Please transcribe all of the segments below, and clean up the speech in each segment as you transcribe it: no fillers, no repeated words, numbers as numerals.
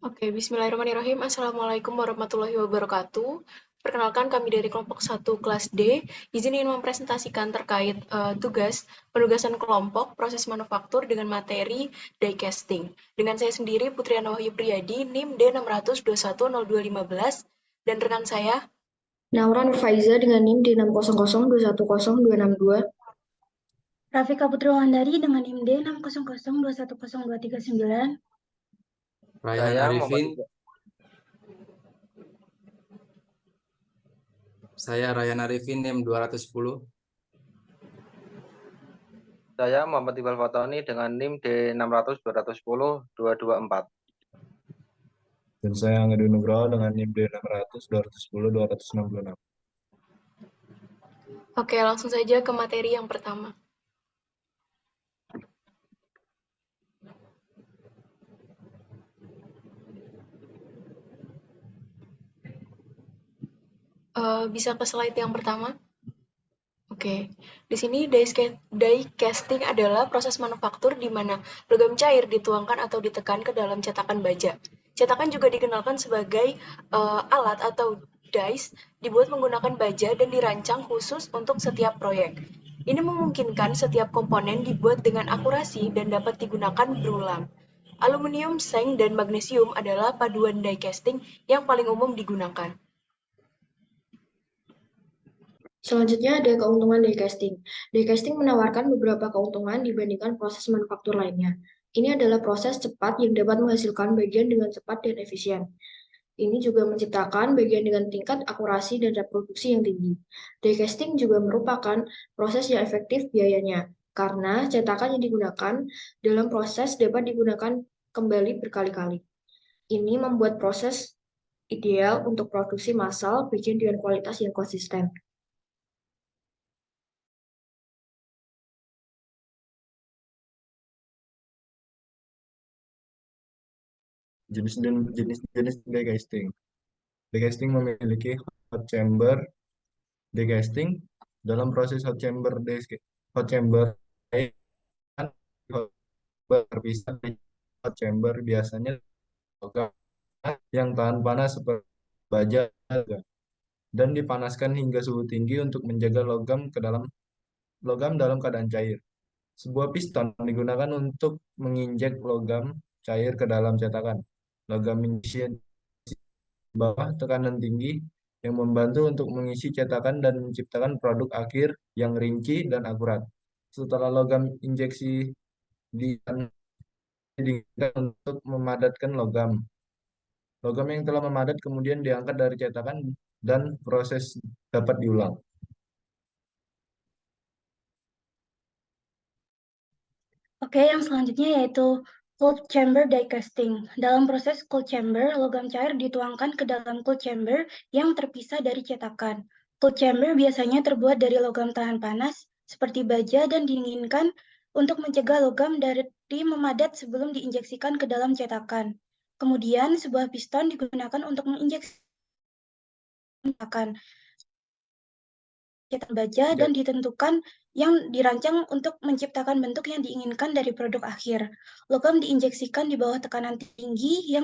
Oke, bismillahirrahmanirrahim. Assalamualaikum warahmatullahi wabarakatuh. Perkenalkan kami dari kelompok 1 kelas D. Izin ingin mempresentasikan terkait tugas penugasan kelompok proses manufaktur dengan materi die casting. Dengan saya sendiri Putriana Wahyu Priyadi, NIM D600210215 dan rekan saya. Naura Nurfaiza dengan NIM D600210262. Rafika Putri Wulandari dengan NIM D600210239. Raihan Arifin. Saya Raihan Arifin NIM 210. Saya Muhammad Iqbal Fatoni dengan NIM D600210224. Dan saya Angga Nugroho dengan NIM D600210266. Oke, langsung saja ke materi yang pertama. Bisa ke slide yang pertama? Oke, di sini die casting adalah proses manufaktur di mana logam cair dituangkan atau ditekan ke dalam cetakan baja. Cetakan juga dikenalkan sebagai alat atau dies dibuat menggunakan baja dan dirancang khusus untuk setiap proyek. Ini memungkinkan setiap komponen dibuat dengan akurasi dan dapat digunakan berulang. Aluminium, seng, dan magnesium adalah paduan die casting yang paling umum digunakan. Selanjutnya ada keuntungan die casting. Die casting menawarkan beberapa keuntungan dibandingkan proses manufaktur lainnya. Ini adalah proses cepat yang dapat menghasilkan bagian dengan cepat dan efisien. Ini juga menciptakan bagian dengan tingkat akurasi dan reproduksi yang tinggi. Die casting juga merupakan proses yang efektif biayanya, karena cetakan yang digunakan dalam proses dapat digunakan kembali berkali-kali. Ini membuat proses ideal untuk produksi massal bagian dengan kualitas yang konsisten. Jenis die casting. Die casting memiliki hot chamber die casting. Dalam proses hot chamber terpisah dari hot chamber biasanya logam yang tahan panas seperti baja dan dipanaskan hingga suhu tinggi untuk menjaga logam dalam keadaan cair. Sebuah piston digunakan untuk menginjek logam cair ke dalam cetakan. Logam injection bawah tekanan tinggi yang membantu untuk mengisi cetakan dan menciptakan produk akhir yang rinci dan akurat. Setelah logam injeksi digunakan untuk memadatkan logam. Logam yang telah memadat kemudian diangkat dari cetakan dan proses dapat diulang. Oke, yang selanjutnya yaitu cold chamber die casting. Dalam proses cold chamber, logam cair dituangkan ke dalam cold chamber yang terpisah dari cetakan. Cold chamber biasanya terbuat dari logam tahan panas, seperti baja, dan diinginkan untuk mencegah logam dari memadat sebelum diinjeksikan ke dalam cetakan. Kemudian, sebuah piston digunakan untuk menginjeksi cetakan baja dan ditentukan yang dirancang untuk menciptakan bentuk yang diinginkan dari produk akhir. Logam diinjeksikan di bawah tekanan tinggi yang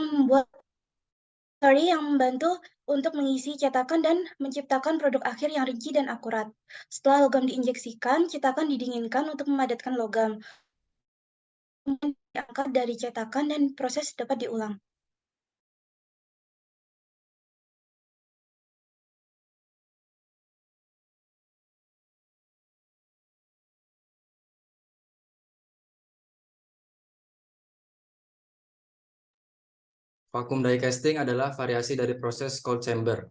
membantu untuk mengisi cetakan dan menciptakan produk akhir yang rinci dan akurat. Setelah logam diinjeksikan, cetakan didinginkan untuk memadatkan logam. Kemudian diangkat dari cetakan dan proses dapat diulang. Vakum die casting adalah variasi dari proses cold chamber.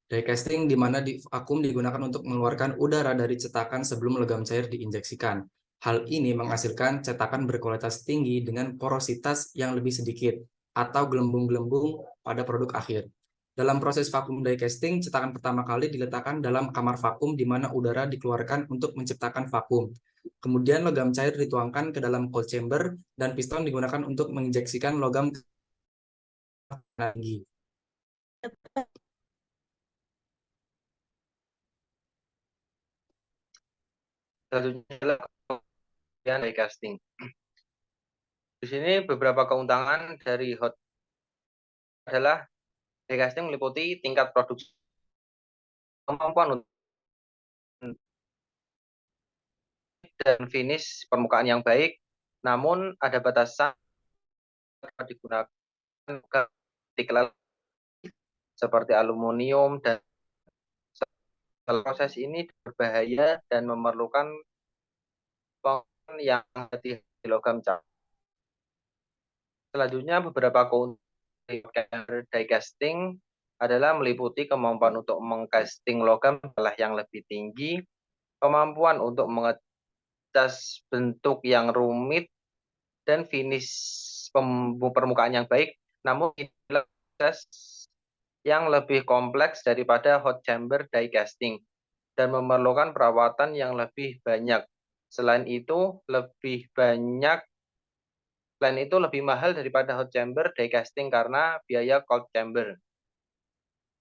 Die casting di mana vakum digunakan untuk mengeluarkan udara dari cetakan sebelum logam cair diinjeksikan. Hal ini menghasilkan cetakan berkualitas tinggi dengan porositas yang lebih sedikit atau gelembung-gelembung pada produk akhir. Dalam proses vakum die casting, cetakan pertama kali diletakkan dalam kamar vakum di mana udara dikeluarkan untuk menciptakan vakum. Kemudian logam cair dituangkan ke dalam cold chamber dan piston digunakan untuk menginjeksikan logam tinggi. Selanjutnya adalah die casting. Di sini beberapa keuntungan dari hot adalah die casting meliputi tingkat produksi, kemampuan dan finish permukaan yang baik, namun ada batasan dapat digunakan seperti aluminium, dan proses ini berbahaya dan memerlukan pengelolaan yang hati-hati logam cair. Selanjutnya, beberapa keuntungan die casting adalah meliputi kemampuan untuk mengcasting logam yang lebih tinggi, kemampuan untuk mengecas bentuk yang rumit, dan finish permukaan yang baik, namun inilah proses yang lebih kompleks daripada hot chamber die casting dan memerlukan perawatan yang lebih banyak. Selain itu lebih mahal daripada hot chamber die casting karena biaya cold chamber.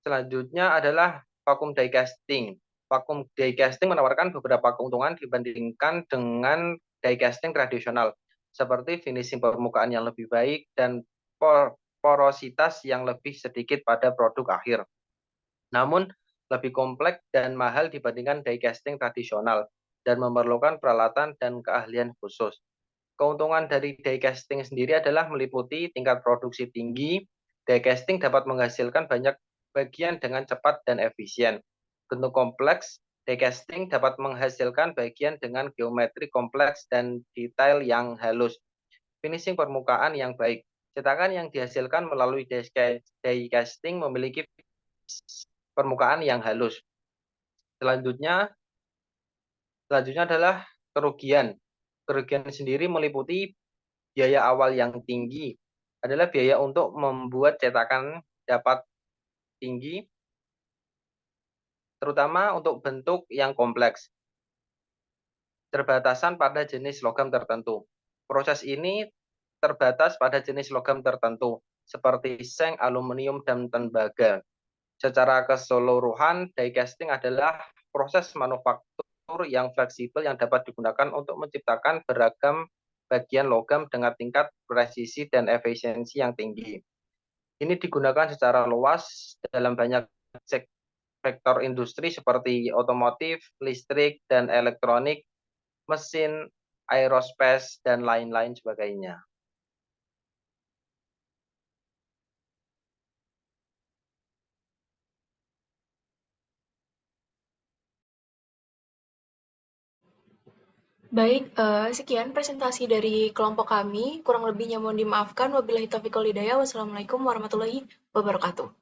Selanjutnya adalah vacuum die casting. Vacuum die casting menawarkan beberapa keuntungan dibandingkan dengan die casting tradisional, seperti finishing permukaan yang lebih baik dan porositas yang lebih sedikit pada produk akhir. Namun, lebih kompleks dan mahal dibandingkan die casting tradisional dan memerlukan peralatan dan keahlian khusus. Keuntungan dari die casting sendiri adalah meliputi tingkat produksi tinggi. Die casting dapat menghasilkan banyak bagian dengan cepat dan efisien. Bentuk kompleks, die casting dapat menghasilkan bagian dengan geometri kompleks dan detail yang halus. Finishing permukaan yang baik. Cetakan yang dihasilkan melalui die casting memiliki permukaan yang halus. Selanjutnya adalah kerugian. Kerugian sendiri meliputi biaya awal yang tinggi, adalah biaya untuk membuat cetakan dapat tinggi, terutama untuk bentuk yang kompleks. Terbatasan pada jenis logam tertentu. Proses ini terbatas pada jenis logam tertentu, seperti seng, aluminium, dan tembaga. Secara keseluruhan, die casting adalah proses manufaktur yang fleksibel yang dapat digunakan untuk menciptakan beragam bagian logam dengan tingkat presisi dan efisiensi yang tinggi. Ini digunakan secara luas dalam banyak sektor industri seperti otomotif, listrik, dan elektronik, mesin, aerospace, dan lain-lain sebagainya. Baik, sekian presentasi dari kelompok kami. Kurang lebihnya mohon dimaafkan. Wabillahi taufiq wal hidayah. Wassalamualaikum warahmatullahi wabarakatuh.